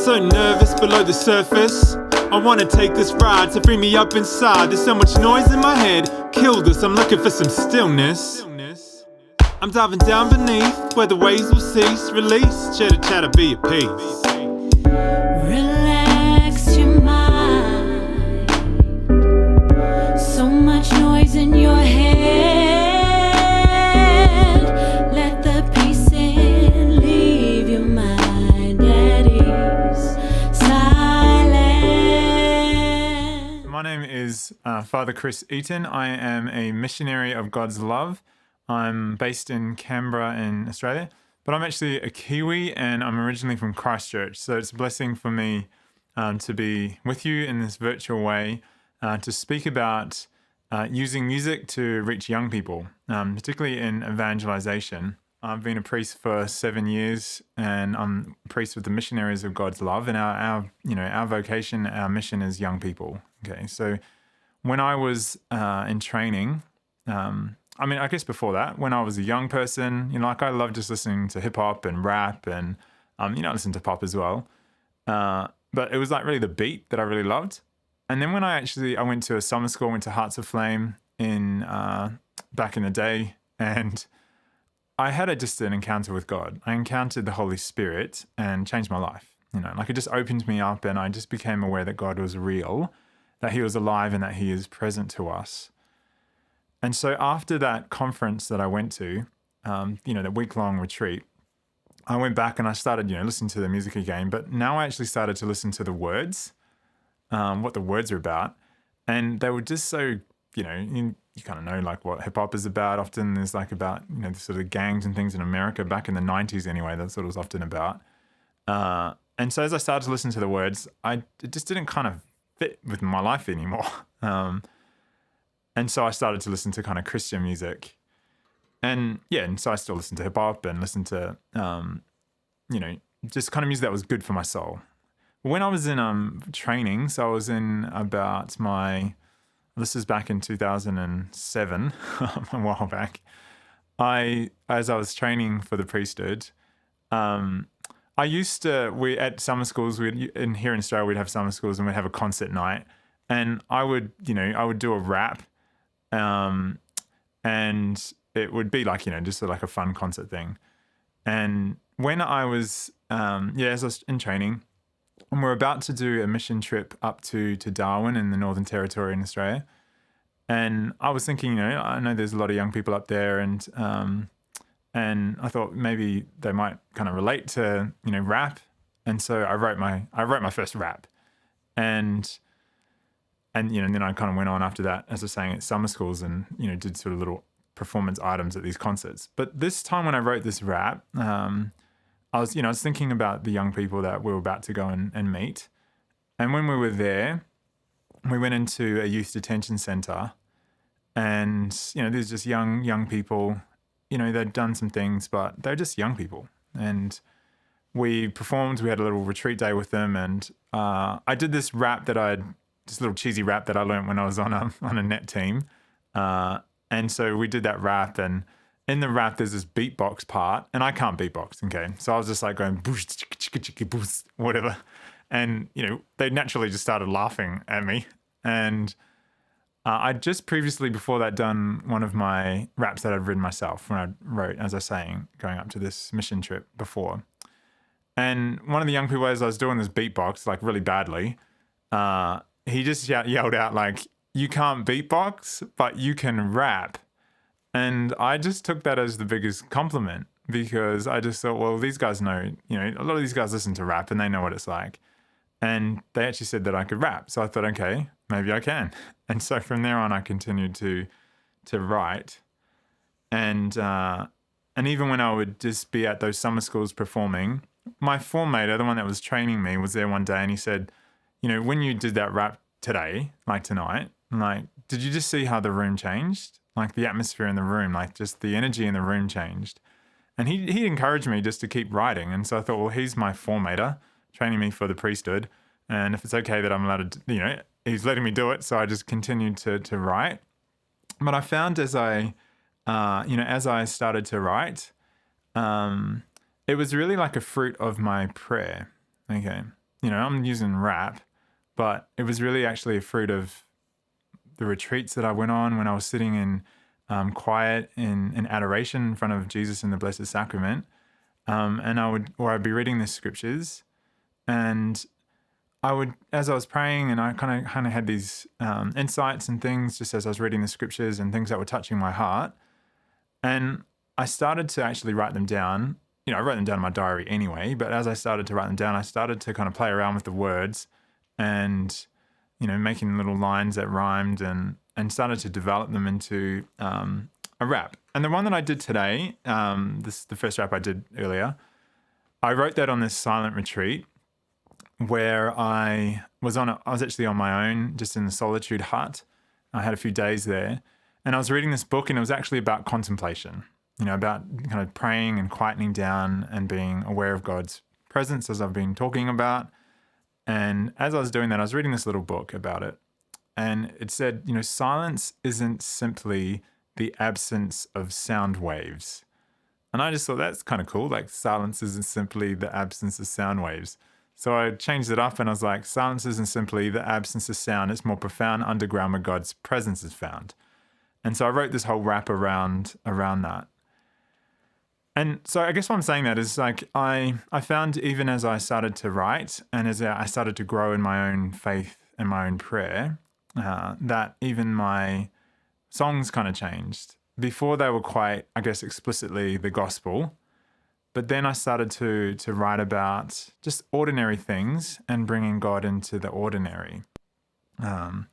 so nervous below the surface. I wanna take this ride to free me up inside. There's so much noise in my head, kill this, I'm looking for some stillness. I'm diving down beneath, where the waves will cease. Release, chitter chatter, be at peace. Relax your mind. So much noise in your head. Let the peace in, leave your mind at ease. Silent. My name is Father Chris Eaton. I am a missionary of God's love. I'm based in Canberra in Australia, but I'm actually a Kiwi and I'm originally from Christchurch. So it's a blessing for me to be with you in this virtual way to speak about using music to reach young people, particularly in evangelization. I've been a priest for 7 years and I'm a priest with the Missionaries of God's Love, and our vocation, our mission is young people. Okay, so when I was in training, I guess before that, when I was a young person, I loved just listening to hip hop and rap and, I listened to pop as well. But it was really the beat that I really loved. And then when I went to a summer school, went to Hearts of Flame back in the day, and I had just an encounter with God. I encountered the Holy Spirit and changed my life. It just opened me up and I just became aware that God was real, that he was alive and that he is present to us. And so after that conference that I went to, that week-long retreat, I went back and I started, listening to the music again. But now I actually started to listen to the words, what the words are about. And they were just so, you kind of know what hip-hop is about. Often there's about, the sort of gangs and things in America back in the 90s anyway. That's what it was often about. And so as I started to listen to the words, it just didn't kind of fit with my life anymore. And so I started to listen to kind of Christian music. And so I still listen to hip hop and listen to, just kind of music that was good for my soul. When I was in training, so I was in this is back in 2007, a while back. As I was training for the priesthood, at summer schools, here in Australia, we'd have summer schools and we'd have a concert night. And I would do a rap. And it would be just a fun concert thing. And when I was, as I was in training, and we're about to do a mission trip up to Darwin in the Northern Territory in Australia. And I was thinking, I know there's a lot of young people up there and I thought maybe they might kind of relate to, rap. And so I wrote my first rap and then I kind of went on after that, as I was saying, at summer schools and, did sort of little performance items at these concerts. But this time when I wrote this rap, I was thinking about the young people that we were about to go and meet. And when we were there, we went into a youth detention center and, there's just young people, they'd done some things, but they're just young people. And we performed, we had a little retreat day with them. And I did this rap this little cheesy rap that I learned when I was on a net team. And so we did that rap, and in the rap, there's this beatbox part, and I can't beatbox, okay? So I was just going, boosh, chicka, chicka, chicka, boosh, whatever. And, they naturally just started laughing at me. And I'd just previously, before that, done one of my raps that I'd written myself when I wrote, as I was saying, going up to this mission trip before. And one of the young people, as I was doing this beatbox, really badly, he just yelled out you can't beatbox, but you can rap. And I just took that as the biggest compliment because I just thought, well, these guys know, a lot of these guys listen to rap and they know what it's like. And they actually said that I could rap. So I thought, okay, maybe I can. And so from there on, I continued to write. And even when I would just be at those summer schools performing, my formator, the one that was training me, was there one day and he said, when you did that rap today, tonight, did you just see how the room changed? The atmosphere in the room, just the energy in the room changed. And he encouraged me just to keep writing. And so I thought, well, he's my formator, training me for the priesthood. And if it's okay that I'm allowed to, he's letting me do it. So I just continued to write. But I found as I started to write, it was really like a fruit of my prayer. Okay. I'm using rap, but it was really actually a fruit of the retreats that I went on when I was sitting in quiet in adoration in front of Jesus in the Blessed Sacrament. And I'd be reading the scriptures, and I would, as I was praying, and I kind of had these insights and things just as I was reading the scriptures and things that were touching my heart. And I started to actually write them down. I wrote them down in my diary anyway, but as I started to write them down, I started to kind of play around with the words and, making little lines that rhymed and started to develop them into a rap. And the one that I did today, the first rap I did earlier, I wrote that on this silent retreat where I was actually on my own, just in the solitude hut. I had a few days there, and I was reading this book, and it was actually about contemplation, about kind of praying and quietening down and being aware of God's presence, as I've been talking about. And as I was doing that, I was reading this little book about it, and it said, silence isn't simply the absence of sound waves. And I just thought that's kind of cool. Like, silence isn't simply the absence of sound waves. So I changed it up and I was like, silence isn't simply the absence of sound. It's more profound underground where God's presence is found. And so I wrote this whole rap around that. And so I guess what I'm saying that is like, I found even as I started to write and as I started to grow in my own faith and my own prayer, that even my songs kind of changed. Before they were quite, I guess, explicitly the gospel. But then I started to write about just ordinary things and bringing God into the ordinary. And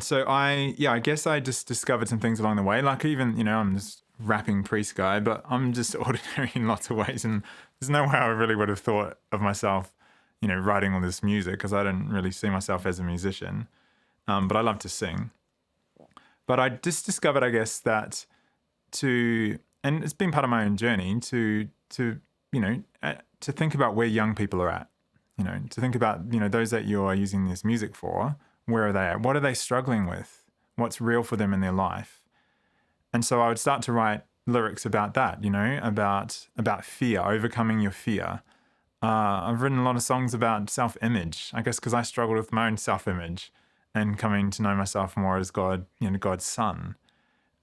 so I guess I just discovered some things along the way. Like even, I'm this rapping priest guy, but I'm just ordinary in lots of ways. And there's no way I really would have thought of myself, writing all this music, because I didn't really see myself as a musician. But I love to sing. But I just discovered, I guess, that and it's been part of my own journey to think about where young people are at, to think about, those that you are using this music for, where are they at? What are they struggling with? What's real for them in their life? And so I would start to write lyrics about that, about fear, overcoming your fear. I've written a lot of songs about self-image, I guess, because I struggled with my own self-image and coming to know myself more as God, God's son.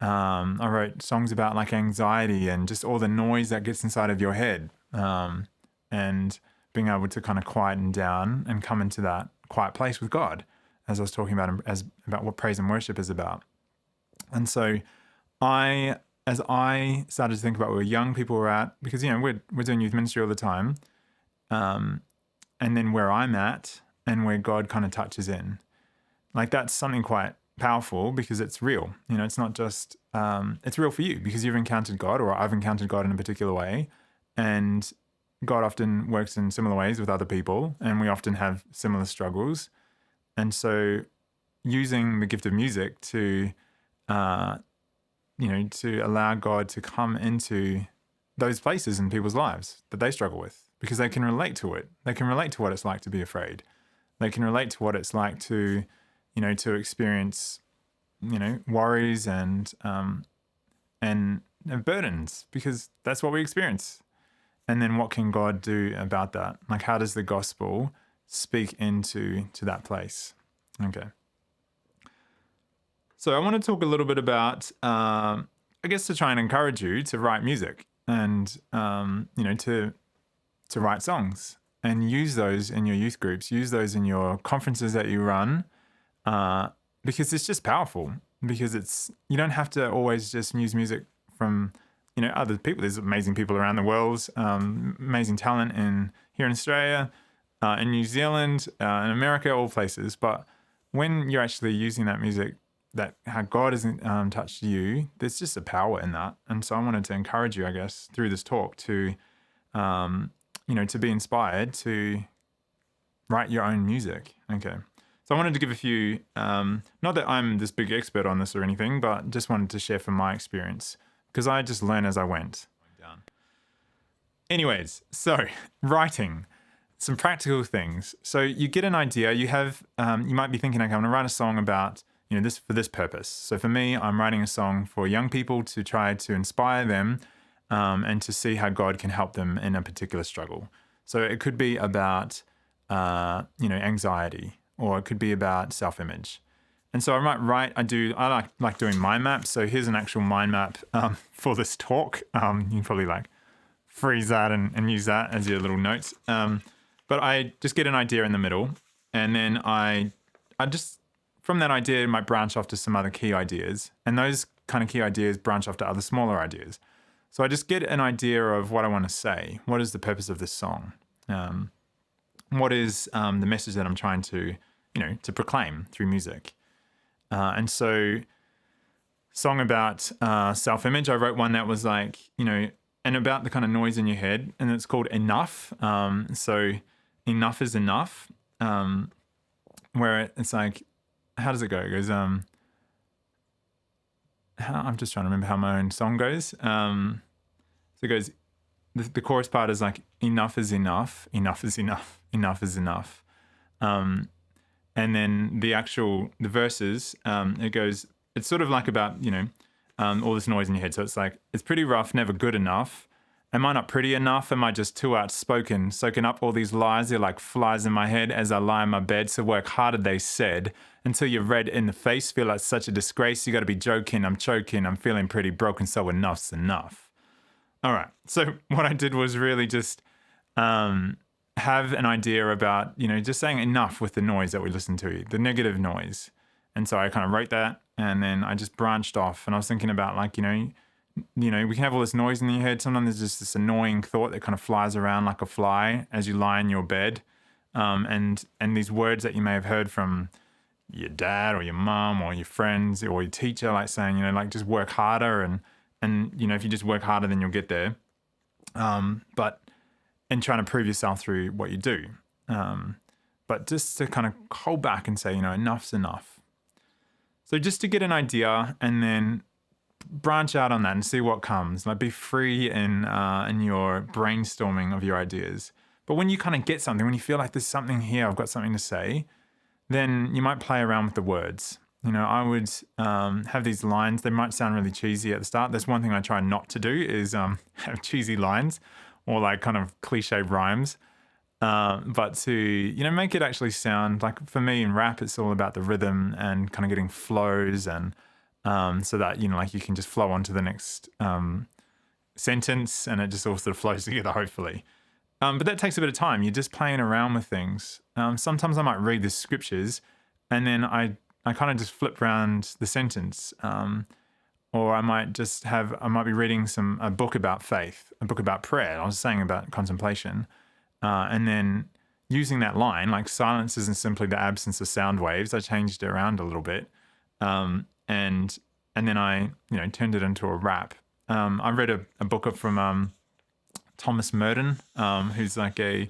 I wrote songs about like anxiety and just all the noise that gets inside of your head, and being able to kind of quieten down and come into that quiet place with God, as I was talking about about what praise and worship is about. And so as I started to think about where young people were at, because, we're doing youth ministry all the time, and then where I'm at and where God kind of touches in, like that's something quite powerful because it's real. It's not just, it's real for you because you've encountered God, or I've encountered God in a particular way, and God often works in similar ways with other people, and we often have similar struggles. And so using the gift of music to allow God to come into those places in people's lives that they struggle with, because they can relate to it. They can relate to what it's like to be afraid. They can relate to what it's like to experience, worries and burdens, because that's what we experience. And then what can God do about that? Like, how does the gospel speak into that place? Okay. So I want to talk a little bit about, I guess, to try and encourage you to write music and, to write songs and use those in your youth groups, use those in your conferences that you run, because it's just powerful. Because you don't have to always just use music from, other people. There's amazing people around the world, amazing talent here in Australia, in New Zealand, in America, all places. But when you're actually using that music, how God has touched you, there's just a power in that. And so I wanted to encourage you, I guess, through this talk to, to be inspired to write your own music. Okay. So I wanted to give a few, not that I'm this big expert on this or anything, but just wanted to share from my experience, because I just learned as I went. Anyways, so writing, some practical things. So you get an idea, you might be thinking, okay, I'm going to write a song about, this for this purpose. So for me, I'm writing a song for young people to try to inspire them, and to see how God can help them in a particular struggle. So it could be about anxiety, or it could be about self-image. And so I might write, I like doing mind maps. So here's an actual mind map for this talk. You can probably like freeze that and use that as your little notes. But I just get an idea in the middle, and then I just, from that idea, might branch off to some other key ideas. And those kind of key ideas branch off to other smaller ideas. So I just get an idea of what I want to say. What is the purpose of this song? What is the message that I'm trying to proclaim through music? And so, song about self-image, I wrote one that was like, and about the kind of noise in your head, and it's called Enough. So, enough is enough, where it's like, how does it go? It goes, I'm just trying to remember how my own song goes. So it goes, the chorus part is like, enough is enough, enough is enough, enough is enough. And then the verses, it goes, it's sort of like about, all this noise in your head. So it's like, it's pretty rough, never good enough. Am I not pretty enough? Am I just too outspoken? Soaking up all these lies, they're like flies in my head as I lie in my bed. So work harder, they said, until you're red in the face, feel like such a disgrace. You got to be joking, I'm choking, I'm feeling pretty broken, so enough's enough. All right, so what I did was really just have an idea about, just saying enough with the noise that we listen to, the negative noise. And so I kind of wrote that, and then I just branched off, and I was thinking about like, we can have all this noise in your head. Sometimes there's just this annoying thought that kind of flies around like a fly as you lie in your bed. And these words that you may have heard from your dad or your mom or your friends or your teacher, like saying, like just work harder, and if you just work harder, then you'll get there. And trying to prove yourself through what you do. But just to kind of hold back and say, enough's enough. So just to get an idea and then branch out on that and see what comes. Like be free in your brainstorming of your ideas. But when you kind of get something, when you feel like there's something here, I've got something to say, then you might play around with the words. I would have these lines. They might sound really cheesy at the start. That's one thing I try not to do is have cheesy lines or like kind of cliche rhymes. But to, make it actually sound like, for me in rap, it's all about the rhythm and kind of getting flows, and so that, like you can just flow on to the next sentence, and it just all sort of flows together, hopefully. But that takes a bit of time. You're just playing around with things. Sometimes I might read the scriptures, and then I kind of just flip around the sentence. Or I might be reading a book about faith, a book about prayer. I was saying about contemplation. And then using that line, like silence isn't simply the absence of sound waves. I changed it around a little bit. And then I, turned it into a rap. I read a book from Thomas Merton, who's like a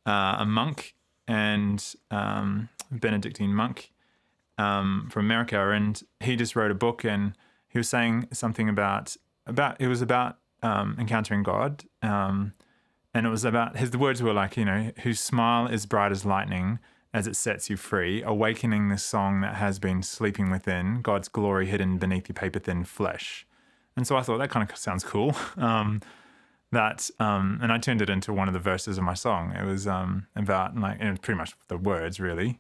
monk and Benedictine monk from America. And he just wrote a book, and he was saying something about encountering God. And it was about, the words were like, whose smile is bright as lightning as it sets you free, awakening the song that has been sleeping within, God's glory hidden beneath your paper-thin flesh. And so I thought that kind of sounds cool. And I turned it into one of the verses of my song. It was about, like, it was pretty much the words, really,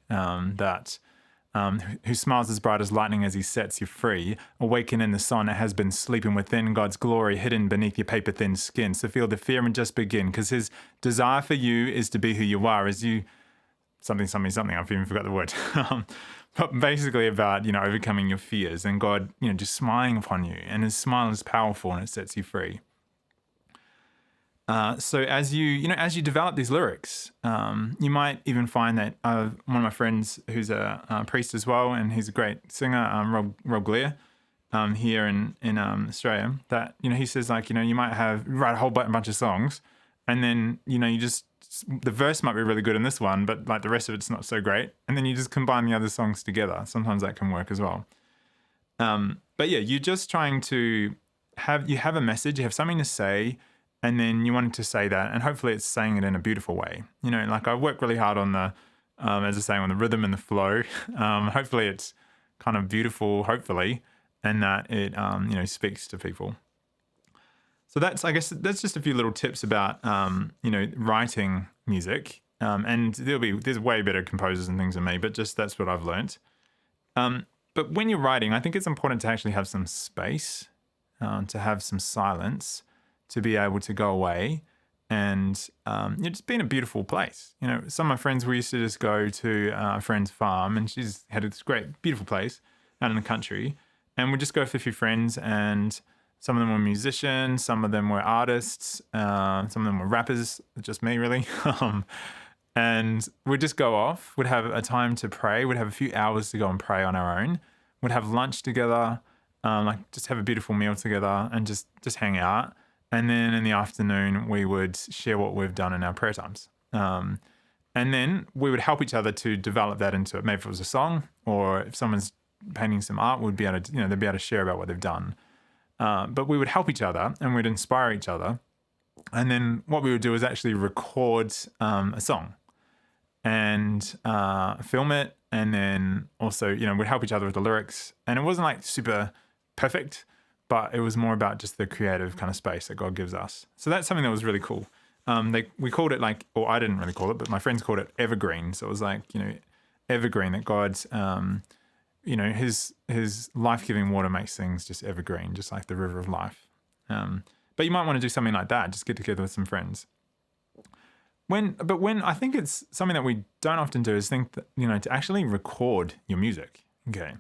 who smiles as bright as lightning as he sets you free, awaken in the sun that has been sleeping within, God's glory hidden beneath your paper-thin skin. So feel the fear and just begin, because his desire for you is to be who you are, as you, something, I've even forgot the word. But basically about, overcoming your fears, and God, just smiling upon you, and his smile is powerful and it sets you free. So as you develop these lyrics, you might even find that one of my friends who's a priest as well, and he's a great singer, Rob Glear, here in Australia, that, he says, like, you might write a whole bunch of songs, and then, the verse might be really good in this one, but like the rest of it's not so great. And then you just combine the other songs together. Sometimes that can work as well. But yeah, you're just trying to have a message, you have something to say, and then you want to say that, and hopefully it's saying it in a beautiful way. Like I work really hard on the, as I say, on the rhythm and the flow. Hopefully it's kind of beautiful, hopefully, and that it, speaks to people. So that's just a few little tips about, writing music. And there's way better composers and things than me, but just that's what I've learnt. But when you're writing, I think it's important to actually have some space, to have some silence, to be able to go away and just be in a beautiful place. Some of my friends, we used to just go to a friend's farm, and she's had this great, beautiful place out in the country. And we'd just go with a few friends, and some of them were musicians, some of them were artists, some of them were rappers, just me really. And we'd just go off, we'd have a time to pray, we'd have a few hours to go and pray on our own, we'd have lunch together, just have a beautiful meal together and just hang out. And then in the afternoon, we would share what we've done in our prayer times. And then we would help each other to develop that into it. Maybe if it was a song, or if someone's painting some art, we'd be able to, they'd be able to share about what they've done. But we would help each other and we'd inspire each other. And then what we would do is actually record a song and film it. And then also, we'd help each other with the lyrics. And it wasn't like super perfect, but it was more about just the creative kind of space that God gives us. So that's something that was really cool. We called it or I didn't really call it, but my friends called it evergreen. So it was like, evergreen, that God's, his life-giving water makes things just evergreen, just like the river of life. But you might want to do something like that, just get together with some friends. When I think it's something that we don't often do is think that, to actually record your music. Okay.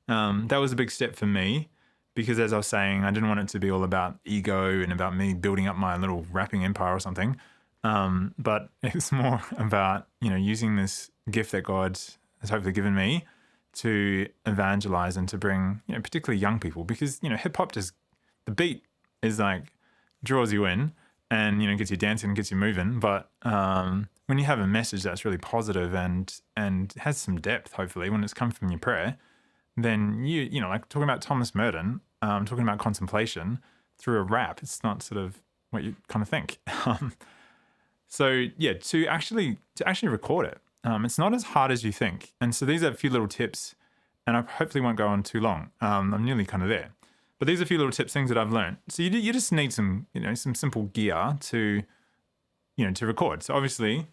That was a big step for me because, as I was saying, I didn't want it to be all about ego and about me building up my little rapping empire or something. But it's more about, using this gift that God has hopefully given me to evangelize and to bring, particularly young people, because, hip hop the beat is like, draws you in and, gets you dancing and gets you moving. But when you have a message that's really positive and has some depth, hopefully, when it's come from your prayer, then like talking about Thomas Merton, talking about contemplation through a rap, it's not sort of what you kind of think. So yeah, to actually record it, it's not as hard as you think. And so these are a few little tips, and I hopefully won't go on too long. I'm nearly kind of there. But these are a few little tips, things that I've learned. So you just need some, some simple gear to record. So obviously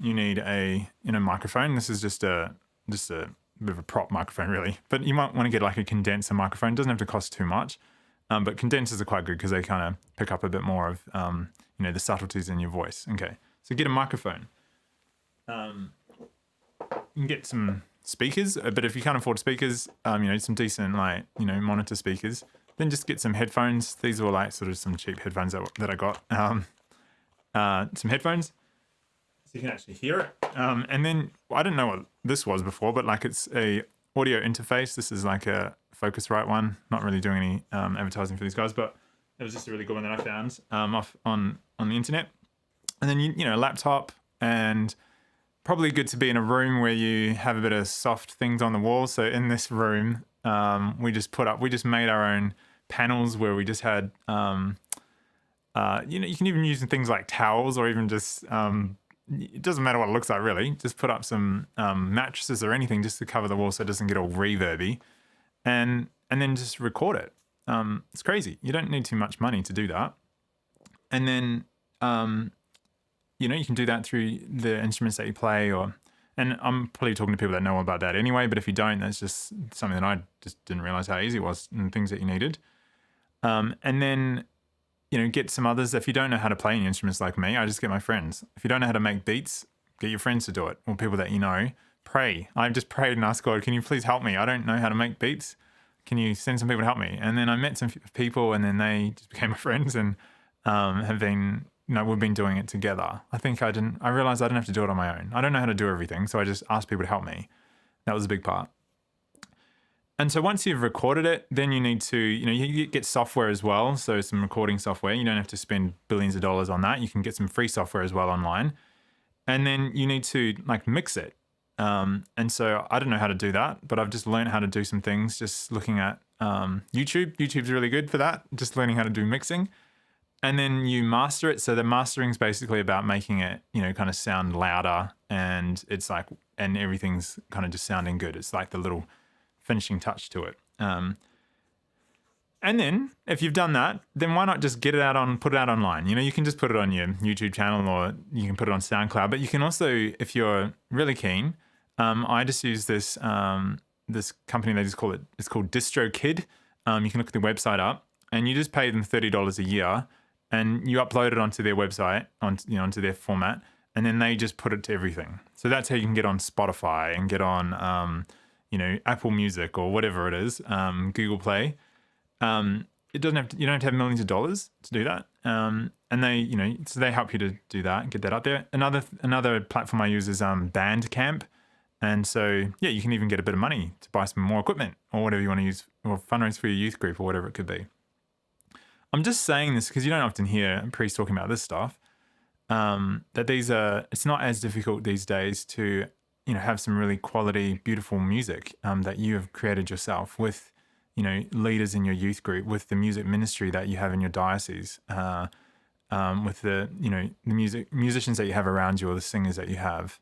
you need a microphone. This is just a bit of a prop microphone really, but you might want to get like a condenser microphone. It doesn't have to cost too much, but condensers are quite good because they kind of pick up a bit more of, the subtleties in your voice. Okay, so get a microphone. You can get some speakers, but if you can't afford speakers, some decent monitor speakers, then just get some headphones. These were like sort of some cheap headphones that I got. Some headphones, so you can actually hear it. And then I didn't know what this was before, but like it's a audio interface. This is like a Focusrite one. Not really doing any advertising for these guys, but it was just a really good one that I found off on the internet. And then a laptop, and probably good to be in a room where you have a bit of soft things on the wall. So in this room, we just made our own panels where we just had, you can even use things like towels or even just, it doesn't matter what it looks like really. Just put up some mattresses or anything just to cover the wall so it doesn't get all reverby, and then just record it. It's crazy. You don't need too much money to do that. And then, you can do that through the instruments that you play, and I'm probably talking to people that know all about that anyway, but if you don't, that's just something that I just didn't realize how easy it was and things that you needed. And then, get some others. If you don't know how to play any instruments like me, I just get my friends. If you don't know how to make beats, get your friends to do it, or people that pray. I've just prayed and asked God, can you please help me? I don't know how to make beats. Can you send some people to help me? And then I met some people, and then they just became my friends and have been, we've been doing it together. I realized I didn't have to do it on my own. I don't know how to do everything, so I just asked people to help me. That was a big part. And so once you've recorded it, then you need to, you get software as well. So some recording software. You don't have to spend billions of dollars on that. You can get some free software as well online. And then you need to mix it. And so I don't know how to do that, but I've just learned how to do some things just looking at YouTube. YouTube's really good for that, just learning how to do mixing. And then you master it. So the mastering is basically about making it, kind of sound louder, and and everything's kind of just sounding good. It's like the little finishing touch to it. And then if you've done that, then why not just put it out online? You can just put it on your YouTube channel, or you can put it on SoundCloud. But you can also, if you're really keen, I just use this this company. It's called DistroKid. You can look the website up, and you just pay them $30 a year, and you upload it onto their website, onto their format, and then they just put it to everything. So that's how you can get on Spotify and get on Apple Music or whatever it is, Google Play. You don't have to have millions of dollars to do that. And they, so they help you to do that and get that up there. Another platform I use is Bandcamp. And so, yeah, you can even get a bit of money to buy some more equipment or whatever you want to use, or fundraise for your youth group or whatever it could be. I'm just saying this because you don't often hear priests talking about this stuff. That it's not as difficult these days to, have some really quality, beautiful music that you have created yourself with, leaders in your youth group, with the music ministry that you have in your diocese, with the musicians that you have around you, or the singers that you have,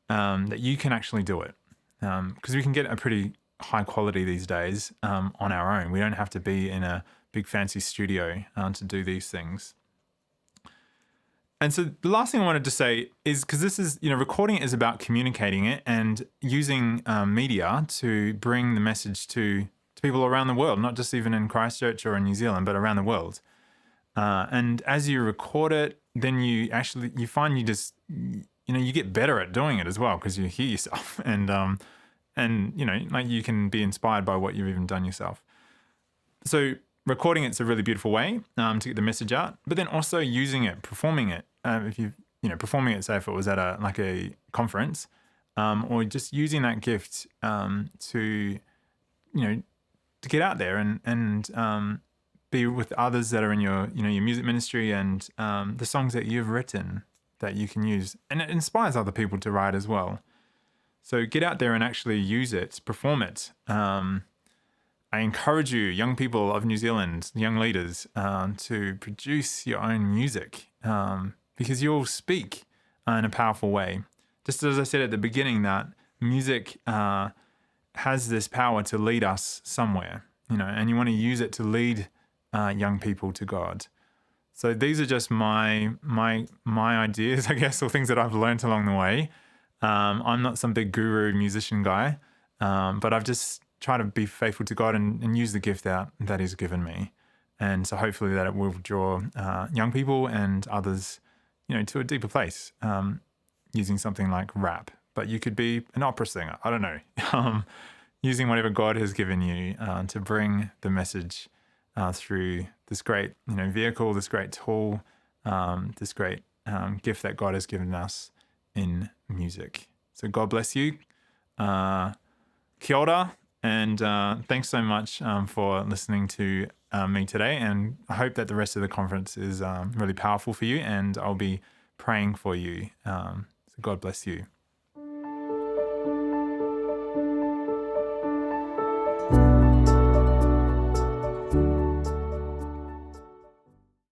that you can actually do it. Because we can get a pretty high quality these days on our own. We don't have to be in a big fancy studio to do these things. And so the last thing I wanted to say is, because this is, recording it is about communicating it and using media to bring the message to people around the world, not just even in Christchurch or in New Zealand, but around the world. And as you record it, then you find you get better at doing it as well, because you hear yourself and you can be inspired by what you've even done yourself. So recording it's a really beautiful way to get the message out, but then also using it, performing it. If performing it, say if it was at a conference, or just using that gift to get out there and be with others that are in your your music ministry, and the songs that you've written that you can use, and it inspires other people to write as well. So get out there and actually use it, perform it. I encourage you, young people of New Zealand, young leaders, to produce your own music, because you'll speak in a powerful way. Just as I said at the beginning, that music has this power to lead us somewhere, and you want to use it to lead young people to God. So these are just my ideas, I guess, or things that I've learned along the way. I'm not some big guru musician guy, but I've just tried to be faithful to God and use the gift that He's given me. And so hopefully that it will draw young people and others, to a deeper place, using something like rap. But you could be an opera singer. I don't know. Using whatever God has given you to bring the message through this great, vehicle, this great tool, this great gift that God has given us in music. So God bless you. Kia ora, and thanks so much for listening to me today. And I hope that the rest of the conference is really powerful for you, and I'll be praying for you. So God bless you.